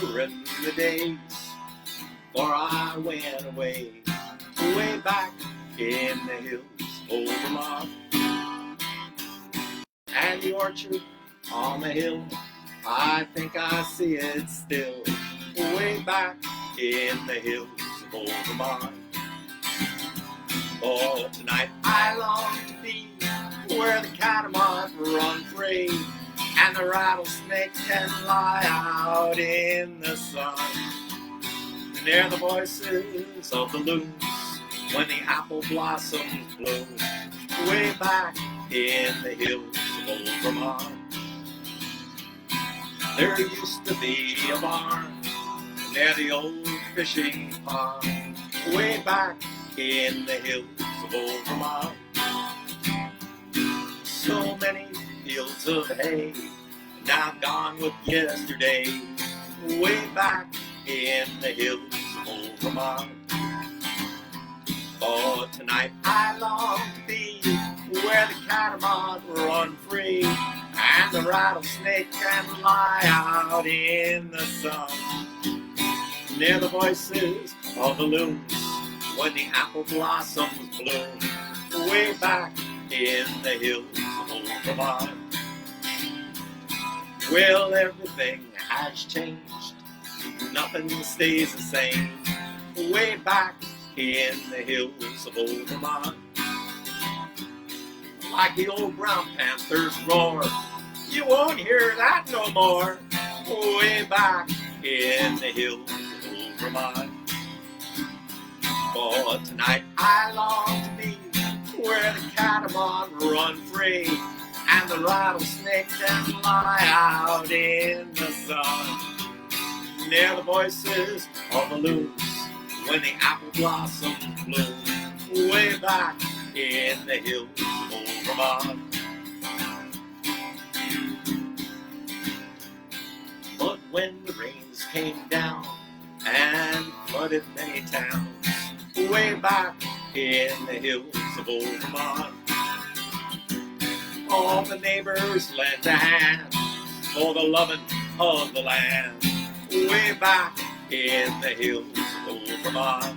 remembering the days, for I went away, way back in the hills over Vermont. And the orchard on the hill, I think I see it still, way back in the hills of old Vermont. Oh, tonight I long to be where the catamount run free, and the rattlesnake can lie out in the sun. And hear the voices of the loons when the apple blossoms bloom, way back in the hills of old Vermont. There used to be a barn near the old fishing pond, way back in the hills of old Vermont. So many fields of hay, now gone with yesterday, way back in the hills of old Vermont. Oh, tonight I long to be where the catamount run free, and the rattlesnake can lie out in the sun. Near the voices of the loons when the apple blossoms bloom, way back in the hills of old Vermont. Well, everything has changed, nothing stays the same, way back in the hills of old Vermont. Like the old brown panther's roar, you won't hear that no more, way back in the hills of old Vermont. For tonight I long to be where the catamount run free, and the rattlesnake can lie out in the sun. Near the voices of the loons when the apple blossoms bloom, way back in the hills of old Vermont. But when the rains came down and flooded many towns, way back in the hills of old Vermont, all the neighbors lent a hand for the loving of the land, way back in the hills of old Vermont.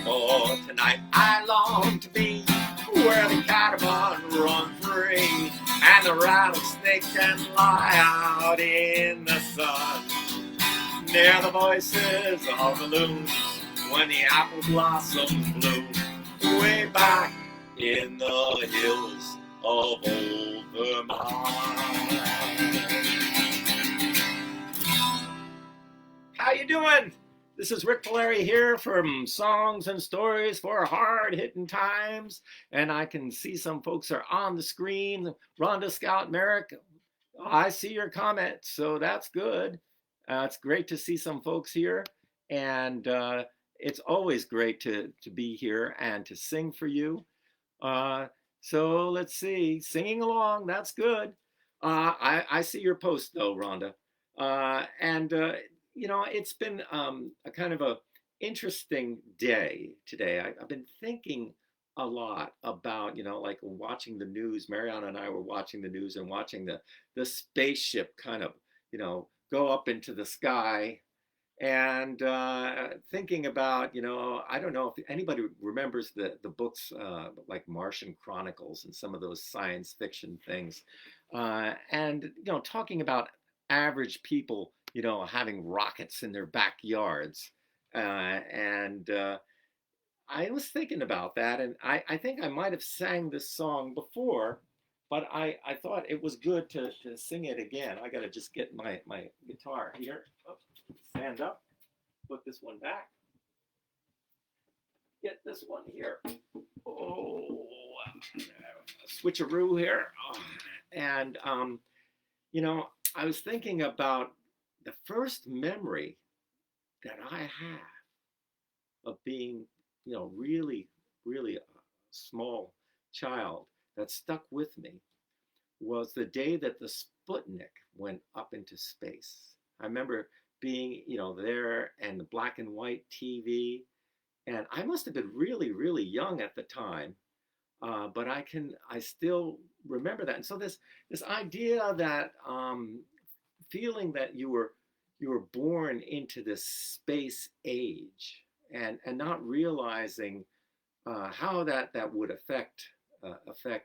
Oh, tonight I long to be where the catamount run free, and the rattlesnake can lie out in the sun. Near the voices of the loons when the apple blossoms bloom, way back in the hills of old Vermont. How you doing? This is Rik Palieri here from Songs and Stories for Hard-Hitting Times, and I can see some folks are on the screen. Rhonda, Scout, Merrick, I see your comments, so that's good. It's great to see some folks here, and it's always great to be here and to sing for you. So let's see, singing along, that's good. I see your post though, Rhonda. You know, it's been a kind of a interesting day today. I've been thinking a lot about, you know, like watching the news. Mariana and I were watching the news and watching the spaceship kind of, you know, go up into the sky, and thinking about, you know, I don't know if anybody remembers the books like Martian Chronicles and some of those science fiction things, and you know, talking about average people, you know, having rockets in their backyards, and I was thinking about that, and I think I might have sang this song before, but I thought it was good to sing it again. I got to just get my guitar here. Oops. Stand up, put this one back, get this one here. Oh, switcheroo here. Oh, and, you know, I was thinking about the first memory that I have of being, you know, really, really a small child that stuck with me was the day that the Sputnik went up into space. I remember being, you know, there and the black and white TV, and I must have been really, really young at the time, but I still remember that. And so this idea that feeling that you were, you were born into this space age, and not realizing how that would affect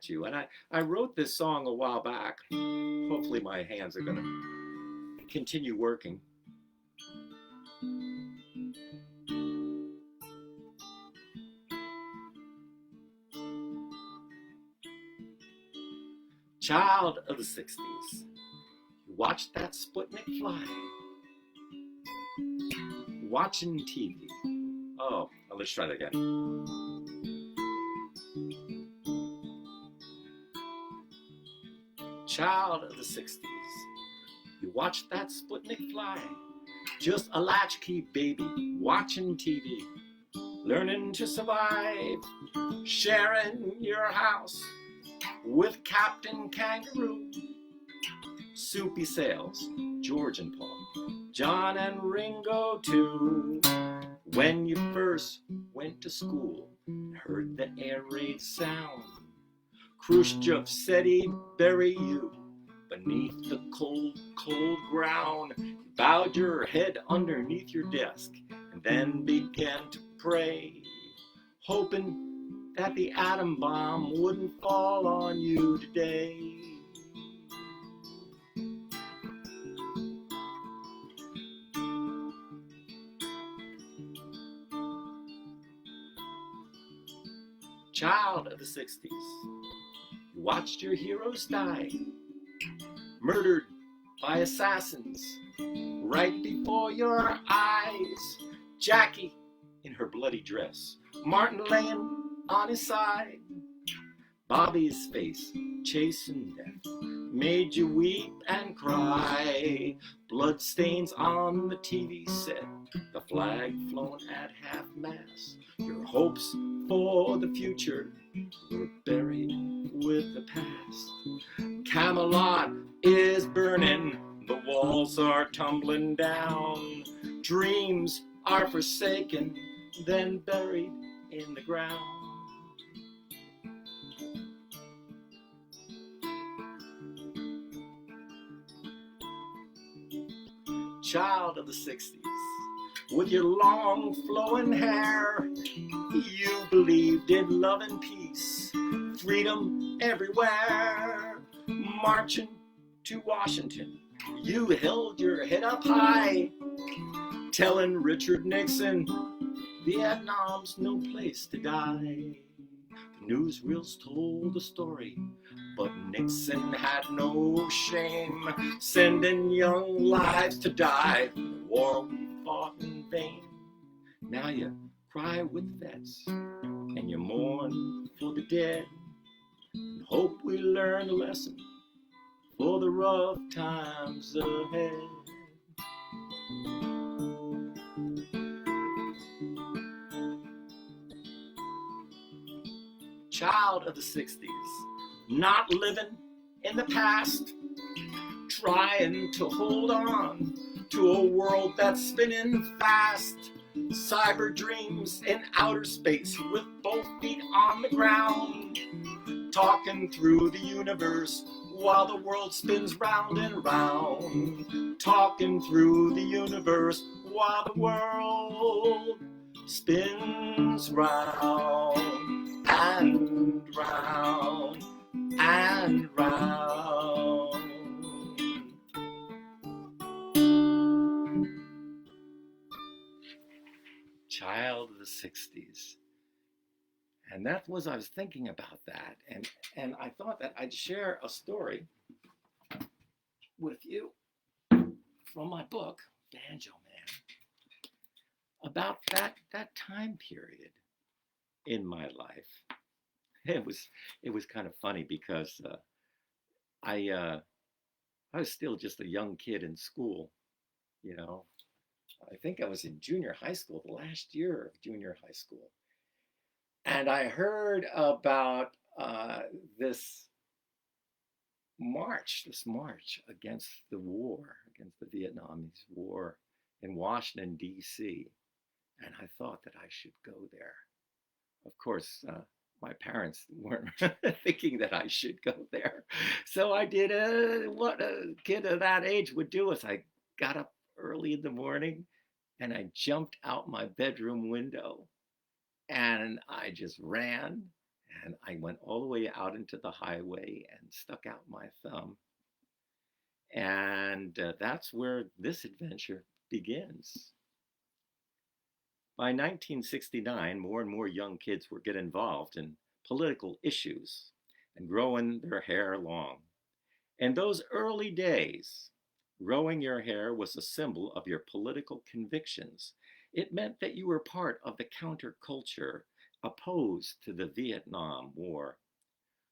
you. And I wrote this song a while back. Hopefully my hands are going to continue working. Child of the 60s, you watched that Sputnik fly, watching TV. Oh, let's try that again. Child of the 60s, you watched that Sputnik fly, just a latchkey baby watching TV, learning to survive, sharing your house with Captain Kangaroo. Soupy Sales, George and Paul, John and Ringo too. When you first went to school and heard the air raid sound, Khrushchev said he'd bury you beneath the cold, cold ground. You bowed your head underneath your desk and then began to pray, hoping that the atom bomb wouldn't fall on you today. Child of the 60s, you watched your heroes die, murdered by assassins right before your eyes. Jackie in her bloody dress, Martin laying on his side, Bobby's face chasing death made you weep and cry. Bloodstains on the TV set, the flag flown at half-mast. Your hopes for the future were buried with the past. Camelot is burning, the walls are tumbling down. Dreams are forsaken, then buried in the ground. Child of the 60s, with your long flowing hair, you believed in love and peace, freedom everywhere. Marching to Washington, you held your head up high, telling Richard Nixon, Vietnam's no place to die. The newsreels told the story, but Nixon had no shame, sending young lives to die. The war we fought in vain. Now you cry with vets, and you mourn for the dead, and hope we learn a lesson for the rough times ahead. Child of the 60s, not living in the past, trying to hold on to a world that's spinning fast. Cyber dreams in outer space with both feet on the ground, talking through the universe while the world spins round and round. Talking through the universe while the world spins round and round and round. Child of the 60s. And that was, I was thinking about that, and I thought that I'd share a story with you from my book, Banjo Man, about that time period in my life. It was kind of funny because I was still just a young kid in school, you know. I think I was in junior high school, the last year of junior high school. And I heard about this march against the war, against the Vietnamese War in Washington, D.C. And I thought that I should go there. Of course, my parents weren't thinking that I should go there. So I did what a kid of that age would do, is I got up early in the morning and I jumped out my bedroom window and I just ran and I went all the way out into the highway and stuck out my thumb. And that's where this adventure begins. By 1969, more and more young kids were getting involved in political issues and growing their hair long. In those early days, growing your hair was a symbol of your political convictions. It meant that you were part of the counterculture opposed to the Vietnam War.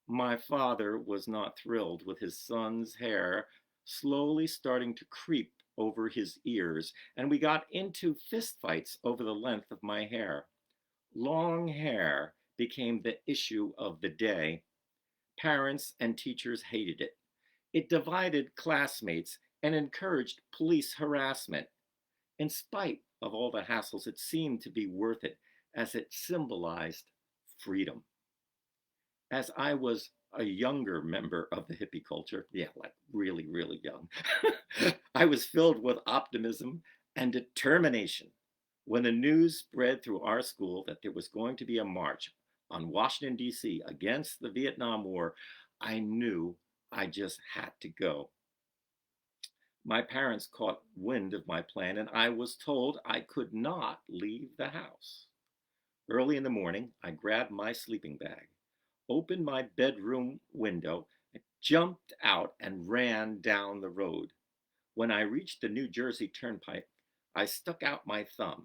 My father was not thrilled with his son's hair slowly starting to creep over his ears, and we got into fistfights over the length of my hair. Long hair became the issue of the day. Parents and teachers hated it. It divided classmates and encouraged police harassment. In spite of all the hassles, it seemed to be worth it as it symbolized freedom. As I was a younger member of the hippie culture, yeah, like really, really young, I was filled with optimism and determination. When the news spread through our school that there was going to be a march on Washington, D.C. against the Vietnam War, I knew I just had to go. My parents caught wind of my plan, and I was told I could not leave the house. Early in the morning, I grabbed my sleeping bag, opened my bedroom window, jumped out, and ran down the road. When I reached the New Jersey Turnpike, I stuck out my thumb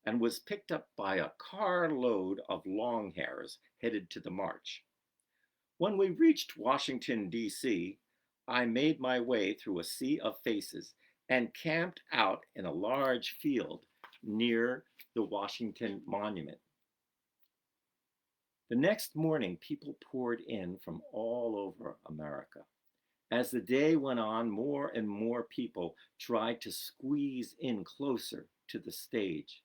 and was picked up by a carload of long hairs headed to the march. When we reached Washington, D.C., I made my way through a sea of faces and camped out in a large field near the Washington Monument. The next morning, people poured in from all over America. As the day went on, more and more people tried to squeeze in closer to the stage.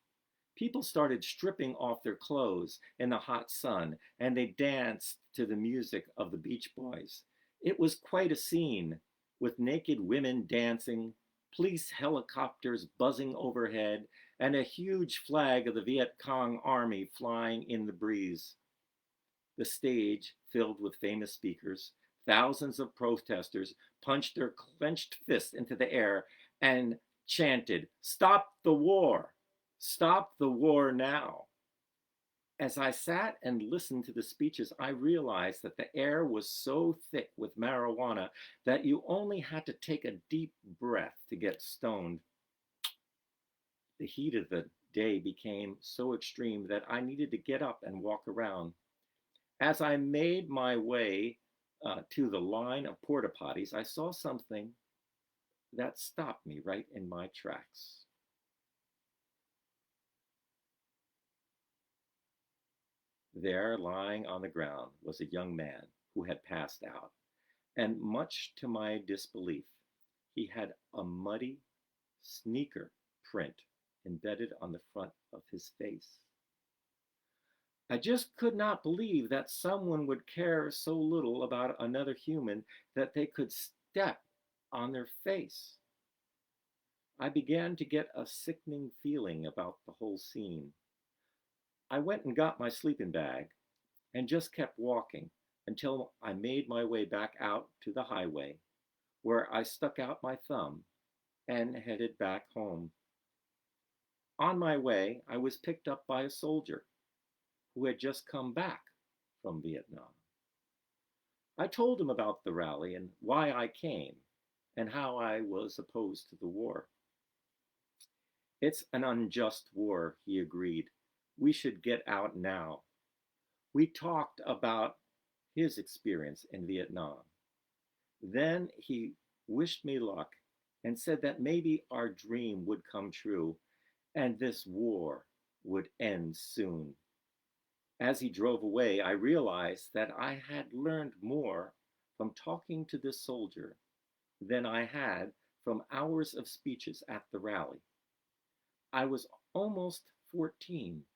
People started stripping off their clothes in the hot sun, and they danced to the music of the Beach Boys. It was quite a scene, with naked women dancing, police helicopters buzzing overhead, and a huge flag of the Viet Cong army flying in the breeze. The stage, filled with famous speakers, thousands of protesters punched their clenched fists into the air and chanted, "Stop the war! Stop the war now!" As I sat and listened to the speeches, I realized that the air was so thick with marijuana that you only had to take a deep breath to get stoned. The heat of the day became so extreme that I needed to get up and walk around. As I made my way to the line of porta potties, I saw something that stopped me right in my tracks. There, lying on the ground, was a young man who had passed out, and much to my disbelief, he had a muddy sneaker print embedded on the front of his face. I just could not believe that someone would care so little about another human that they could step on their face. I began to get a sickening feeling about the whole scene. I went and got my sleeping bag and just kept walking until I made my way back out to the highway, where I stuck out my thumb and headed back home. On my way, I was picked up by a soldier who had just come back from Vietnam. I told him about the rally and why I came and how I was opposed to the war. "It's an unjust war," he agreed. "We should get out now." We talked about his experience in Vietnam. Then he wished me luck and said that maybe our dream would come true and this war would end soon. As he drove away, I realized that I had learned more from talking to this soldier than I had from hours of speeches at the rally. I was almost 14,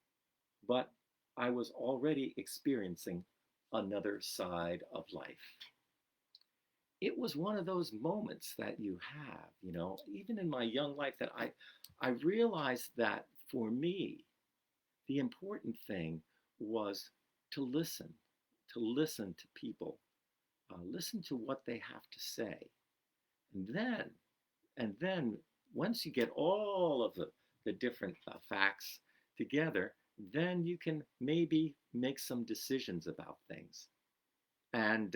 but I was already experiencing another side of life. it was one of those moments that you have, even in my young life, that I realized that for me, the important thing was to listen, to listen to people, listen to what they have to say. And then, and then once you get all of the different facts together, then you can maybe make some decisions about things. And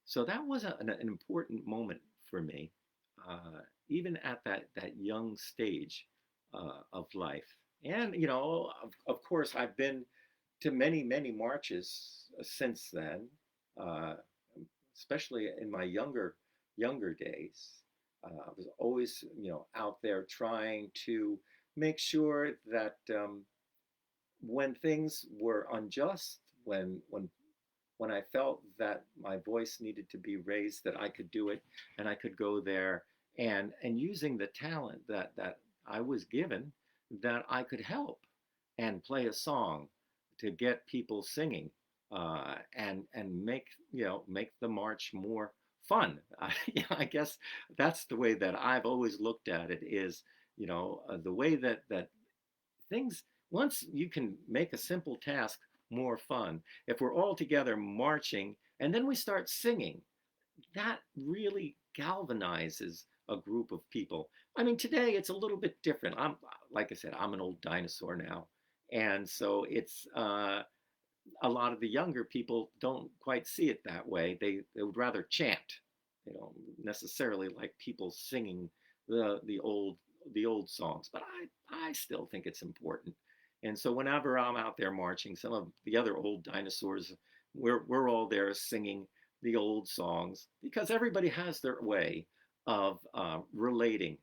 so that was an important moment for me, even at that young stage of life. And, of course, I've been to many, many marches since then, uh, especially in my younger days. I was always, out there trying to make sure that when things were unjust, when I felt that my voice needed to be raised, that I could do it, and I could go there, and using the talent that I was given, that I could help and play a song to get people singing, and make the march more fun. I guess that's the way that I've always looked at it. Is the way that things, once you can make a simple task more fun, if we're all together marching and then we start singing, that really galvanizes a group of people. I mean, today it's a little bit different. I'm, like I said, I'm an old dinosaur now, and so it's a lot of the younger people don't quite see it that way. They would rather chant. They don't necessarily like people singing the old songs, but I still think it's important. And so whenever I'm out there marching, some of the other old dinosaurs, we're all there singing the old songs, because everybody has their way of relating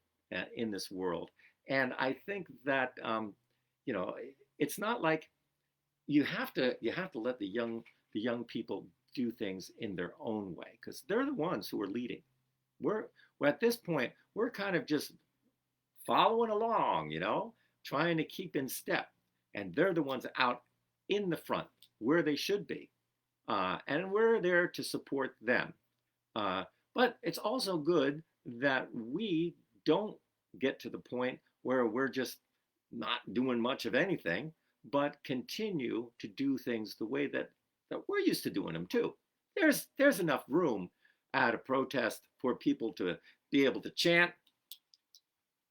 in this world. And I think that you know it's not like you have to let the young people do things in their own way, because they're the ones who are leading. We're, we're at this point, we're kind of just following along, trying to keep in step, and they're the ones out in the front where they should be, and we're there to support them. uh, but it's also good that we don't get to the point where we're just not doing much of anything, but continue to do things the way that we're used to doing them too. There's enough room at a protest for people to be able to chant,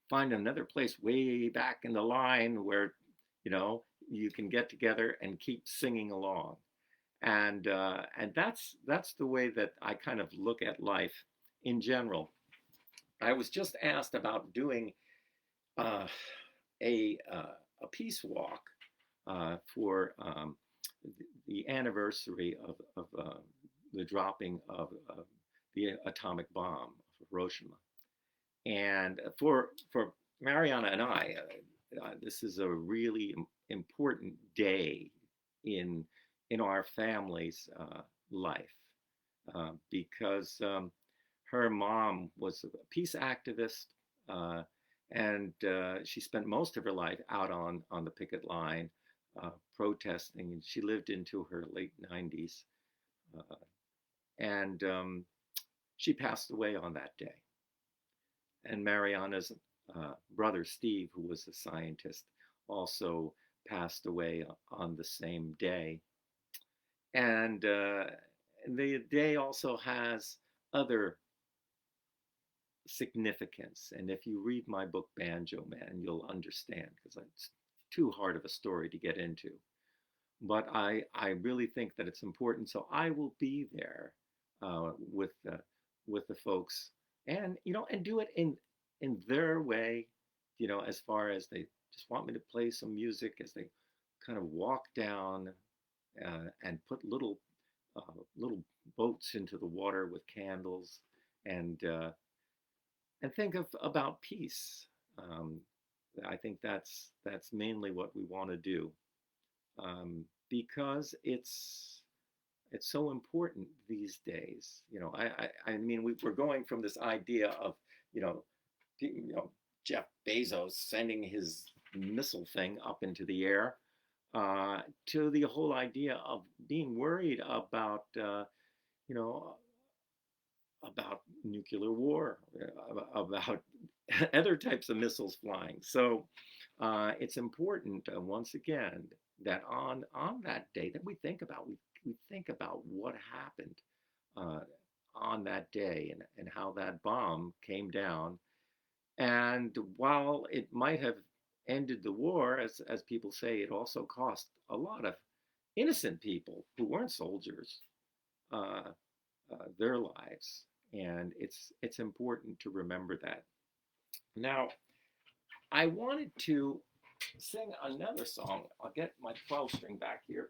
find another place way back in the line where you can get together and keep singing along. And that's the way that I kind of look at life in general. I was just asked about doing uh, a peace walk for the anniversary of the dropping of the atomic bomb of Hiroshima. And for Mariana and I, this is a really important day in in our family's life, because her mom was a peace activist, uh, and she spent most of her life out on the picket line, protesting. And she lived into her late 90s, uh, and she passed away on that day. And Mariana's brother Steve, who was a scientist, also passed away on the same day. And the day also has other significance. And if you read my book Banjo Man, you'll understand, because it's too hard of a story to get into. But I really think that it's important. So I will be there with the folks, and do it in their way, as far as they just want me to play some music as they kind of walk down, and put little boats into the water with candles, and think about peace. Um, I think that's mainly what we want to do, because it's so important these days. I mean, we're going from this idea of you know, Jeff Bezos sending his missile thing up into the air, to the whole idea of being worried about you know about nuclear war, about other types of missiles flying. So it's important, once again, that on that day that we think about what happened uh, on that day, and how that bomb came down. And while it might have ended the war, as people say, it also cost a lot of innocent people who weren't soldiers uh, their lives. And it's important to remember that. Now, I wanted to sing another song. I'll get my 12 string back here.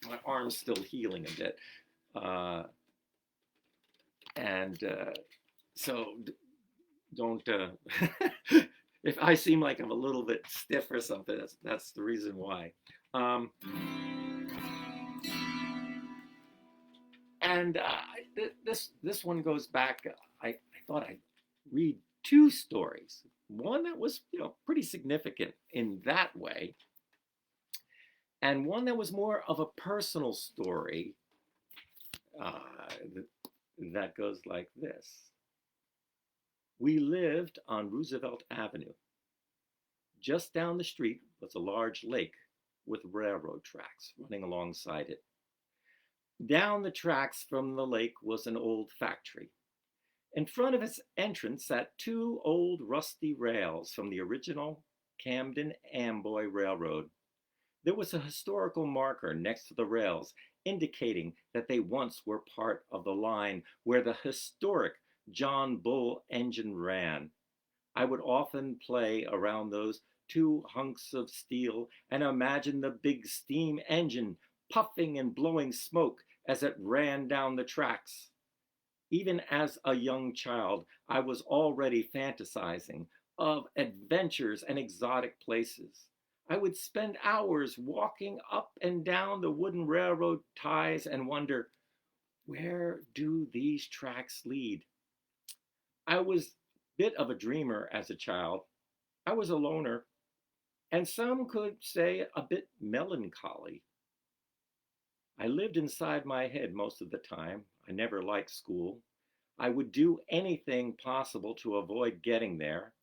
My arm's still healing a bit. Uh, and so don't, if I seem like I'm a little bit stiff or something, that's the reason why. Um, and this one goes back. I thought I'd read two stories. One that was pretty significant in that way, and one that was more of a personal story uh, that goes like this. We lived on Roosevelt Avenue. Just down the street was a large lake with railroad tracks running alongside it. Down the tracks from the lake was an old factory. In front of its entrance sat two old rusty rails from the original Camden Amboy Railroad. There was a historical marker next to the rails indicating that they once were part of the line where the historic John Bull engine ran. I would often play around those two hunks of steel and imagine the big steam engine puffing and blowing smoke as it ran down the tracks. Even as a young child, I was already fantasizing of adventures and exotic places. I would spend hours walking up and down the wooden railroad ties and wonder, where do these tracks lead? I was a bit of a dreamer as a child. I was a loner, and some could say a bit melancholy. I lived inside my head most of the time. I never liked school. I would do anything possible to avoid getting there.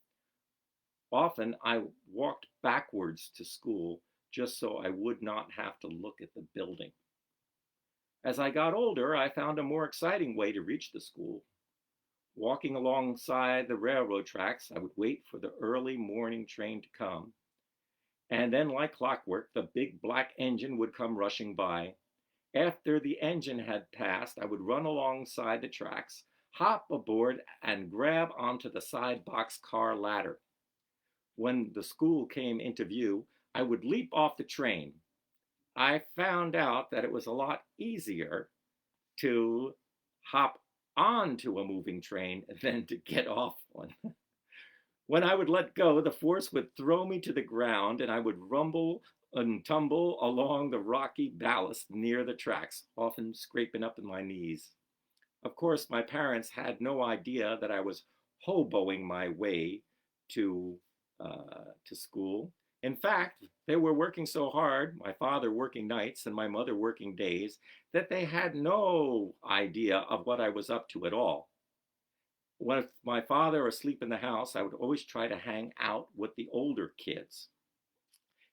Often I walked backwards to school just so I would not have to look at the building. As I got older, I found a more exciting way to reach the school. Walking alongside the railroad tracks, I would wait for the early morning train to come. And then, like clockwork, the big black engine would come rushing by. After the engine had passed, I would run alongside the tracks, hop aboard, and grab onto the side box car ladder. When the school came into view, I would leap off the train. I found out that it was a lot easier to hop onto a moving train than to get off one. When I would let go, the force would throw me to the ground and I would rumble and tumble along the rocky ballast near the tracks, often scraping up in my knees. Of course, my parents had no idea that I was hoboing my way to to school. In fact, they were working so hard, my father working nights and my mother working days, that they had no idea of what I was up to at all. With my father asleep in the house, I would always try to hang out with the older kids.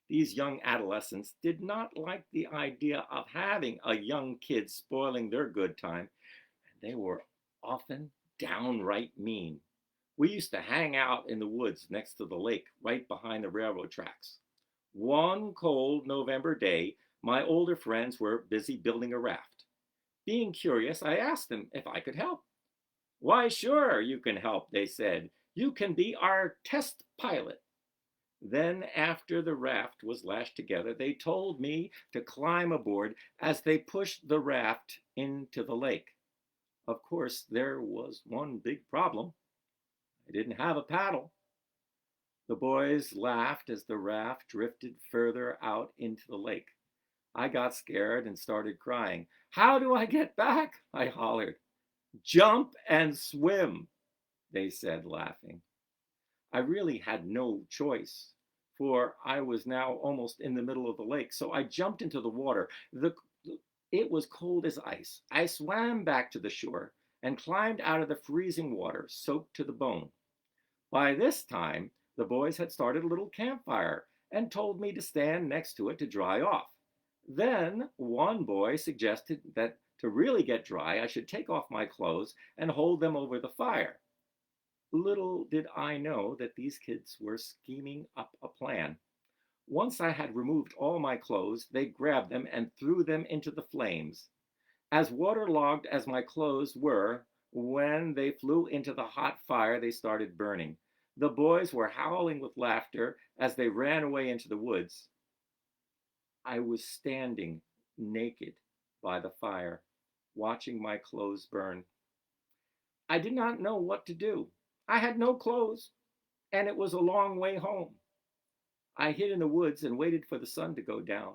These young adolescents did not like the idea of having a young kid spoiling their good time, and they were often downright mean. We used to hang out in the woods next to the lake right behind the railroad tracks. One cold November day, my older friends were busy building a raft. Being curious, I asked them if I could help. Why, sure, you can help, they said. You can be our test pilot. Then, after the raft was lashed together, they told me to climb aboard as they pushed the raft into the lake. Of course, there was one big problem. I didn't have a paddle. The boys laughed as the raft drifted further out into the lake. I got scared and started crying. How do I get back? I hollered. Jump and swim, they said, laughing. I really had no choice, for I was now almost in the middle of the lake. So I jumped into the water. It was cold as ice. I swam back to the shore and climbed out of the freezing water, soaked to the bone. By this time, the boys had started a little campfire and told me to stand next to it to dry off. Then one boy suggested that to really get dry, I should take off my clothes and hold them over the fire. Little did I know that these kids were scheming up a plan. Once I had removed all my clothes, they grabbed them and threw them into the flames. As waterlogged as my clothes were, when they flew into the hot fire, they started burning. The boys were howling with laughter as they ran away into the woods. I was standing naked by the fire, watching my clothes burn. I did not know what to do. I had no clothes, and it was a long way home. I hid in the woods and waited for the sun to go down,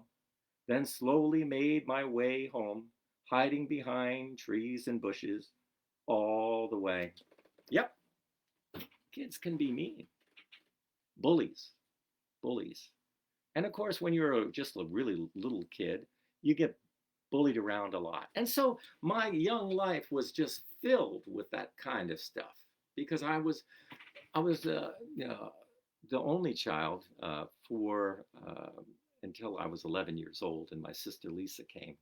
then slowly made my way home, hiding behind trees and bushes all the way. Yep, kids can be mean. Bullies, bullies. And of course, when you're just a really little kid, you get bullied around a lot. And so my young life was just filled with that kind of stuff because I was the only child for until I was 11 years old, and my sister Lisa came.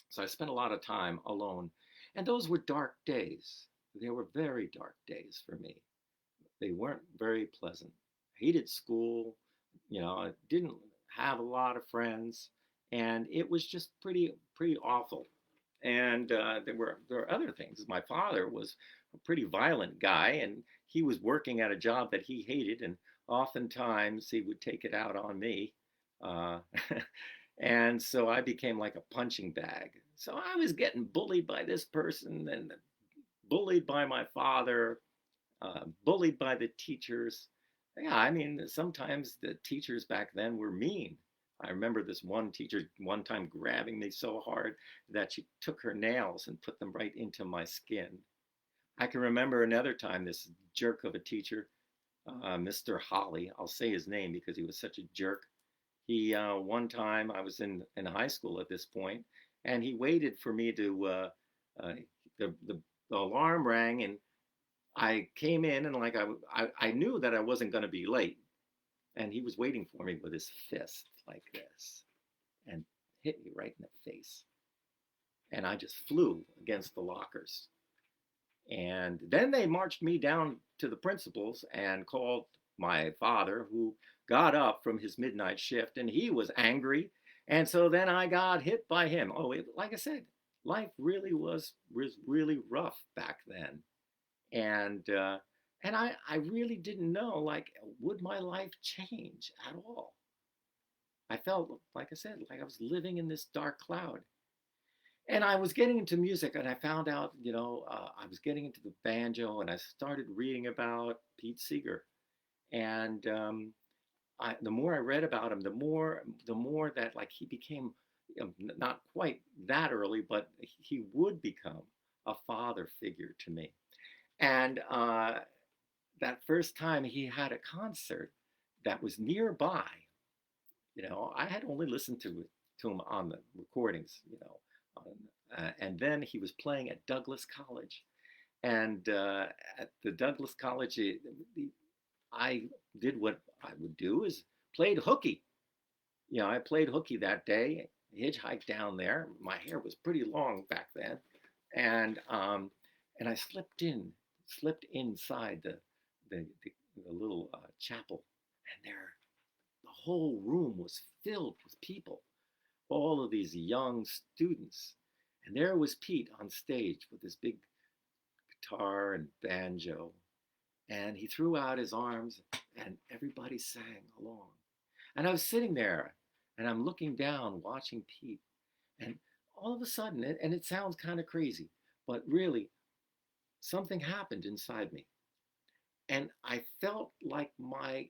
So I spent a lot of time alone, and those were dark days. They were very dark days for me. They weren't very pleasant. I hated school. I didn't have a lot of friends, and it was just pretty awful. And there were other things. My father was a pretty violent guy, and he was working at a job that he hated, and oftentimes he would take it out on me. Uh, and so I became like a punching bag. So I was getting bullied by this person, and bullied by my father, bullied by the teachers. Yeah, I mean, sometimes the teachers back then were mean. I remember this one teacher one time grabbing me so hard that she took her nails and put them right into my skin. I can remember another time this jerk of a teacher, Mr. Holly, I'll say his name because he was such a jerk. He one time I was in high school at this point, and he waited for me to uh, the alarm rang, and I came in, and like I knew that I wasn't going to be late, and he was waiting for me with his fist like this and hit me right in the face, and I just flew against the lockers. And then they marched me down to the principal's and called my father, who got up from his midnight shift, and he was angry. And so then I got hit by him. Oh, like I said, life really was really rough back then. And I really didn't know, like, would my life change at all? I felt, like I said, like I was living in this dark cloud. And I was getting into music, and I found out, I was getting into the banjo, and I started reading about Pete Seeger. And the more I read about him, the more that like he became, not quite that early, but he would become a father figure to me. And that first time he had a concert that was nearby, I had only listened to him on the recordings, and then he was playing at Douglas College, and at the Douglas College, I did what I would do is played hooky. I played hooky that day, hitchhiked down there. My hair was pretty long back then, and I slipped inside the little chapel, and the whole room was filled with people, all of these young students. And there was Pete on stage with his big guitar and banjo. And he threw out his arms, and everybody sang along. And I was sitting there, and I'm looking down, watching Pete. And all of a sudden, and it sounds kind of crazy, but really, something happened inside me. And I felt like my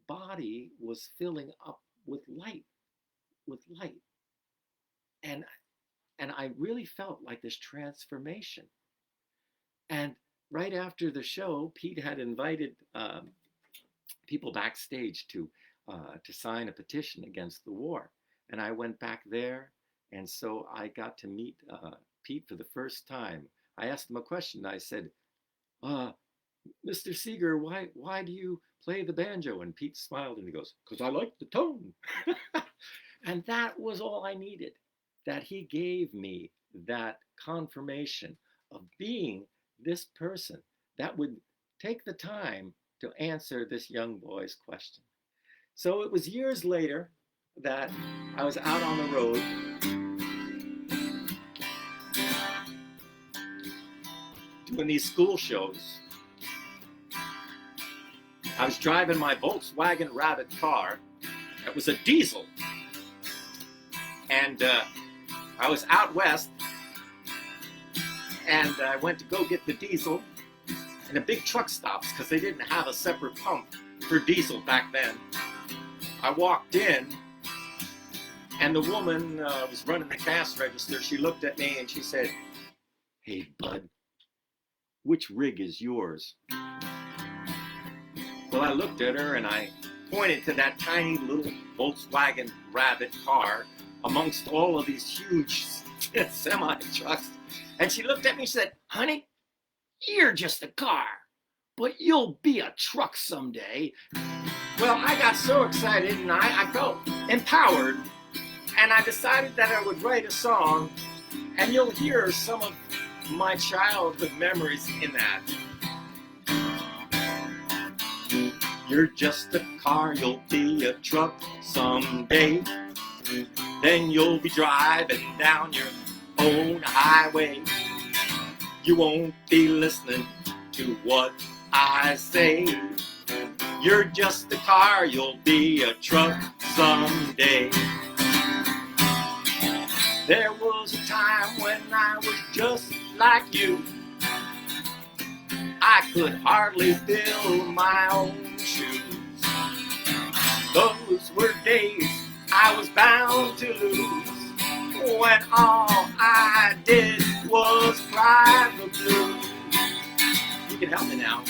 body was filling up with light. And and I really felt like this transformation. And right after the show, Pete had invited people backstage to sign a petition against the war, and I went back there, And so I got to meet Pete for the first time. I asked him a question. I said, uh, Mr. Seeger, why do you play the banjo? And Pete smiled and he goes, because I like the tone. And that was all I needed, that he gave me that confirmation of being this person that would take the time to answer this young boy's question. So it was years later that I was out on the road doing these school shows. I was driving my Volkswagen Rabbit car. It was a diesel. And I was out west, and I went to go get the diesel, and a big truck stops because they didn't have a separate pump for diesel back then. I walked in, and the woman was running the cash register. She looked at me and she said, "Hey, bud, which rig is yours?" Well, I looked at her and I pointed to that tiny little Volkswagen Rabbit car amongst all of these huge semi-trucks. And she looked at me and said, "Honey, you're just a car, but you'll be a truck someday." Well, I got so excited and I felt empowered, and I decided that I would write a song, and you'll hear some of my childhood memories in that. You're just a car, you'll be a truck someday. Then you'll be driving down your own highway. You won't be listening to what I say. You're just a car, you'll be a truck someday. There was a time when I was just like you. I could hardly fill my own shoes. Those were days I was bound to lose, when all I did was cry the blues. You can help me now.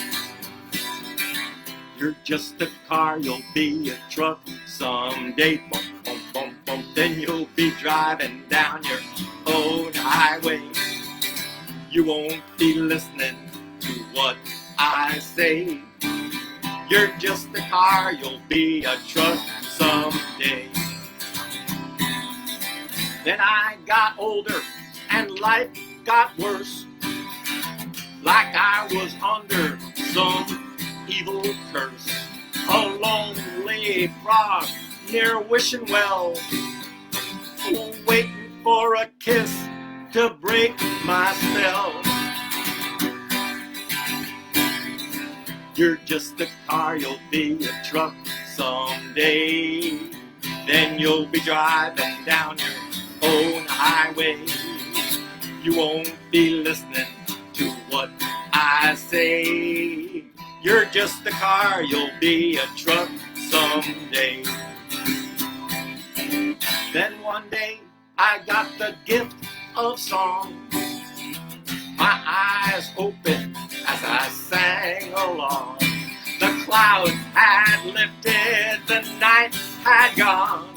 You're just a car, you'll be a truck someday. Bump, bump, bump, bump. Then you'll be driving down your own highway. You won't be listening to what I say. You're just a car, you'll be a truck someday. Then I got older and life got worse, like I was under some evil curse. A lonely frog near wishing well, waiting for a kiss to break my spell. You're just a car, you'll be a truck someday. Then you'll be driving down your own highway. You won't be listening to what I say. You're just a car, you'll be a truck someday. Then one day I got the gift of song. My eyes opened as I sang along. The clouds had lifted, the night had gone.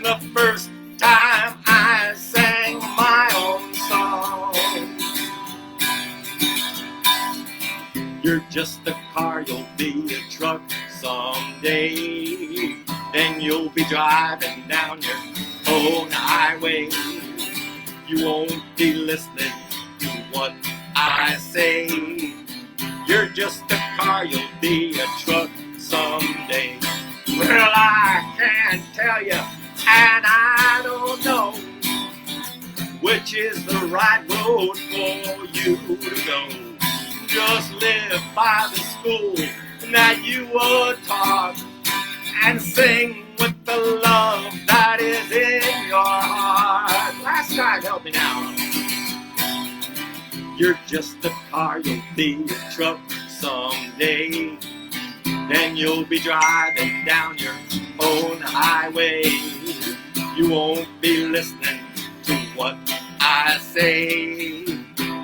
The first time I sang my own song. You're just a car, you'll be a truck someday. Then you'll be driving down your own highway. You won't be listening to what I say. You're just a car, you'll be a truck someday. Well, I can't tell you, and I don't know which is the right road for you to go. Just live by the school that you were taught, and sing with the love that is in your heart. Last time, help me now. You're just a car, you'll be a truck someday. Then you'll be driving down your own highway. You won't be listening to what I say.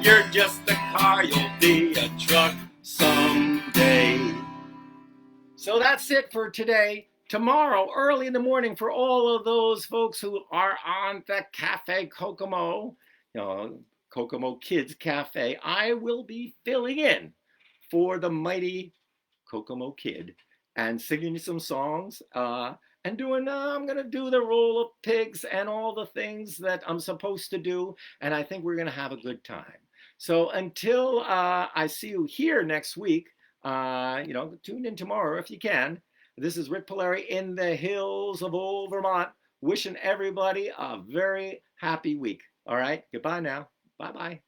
You're just a car, you'll be a truck someday. So that's it for today. tomorrow, early in the morning, for all of those folks who are on the Cafe Kokomo, Kokomo Kids Cafe, I will be filling in for the mighty Kokomo Kid and singing some songs and doing, I'm going to do the roll of pigs and all the things that I'm supposed to do. And I think we're going to have a good time. So until I see you here next week, tune in tomorrow if you can. This is Rick Palieri in the hills of old Vermont, wishing everybody a very happy week. All right, goodbye now. Bye bye.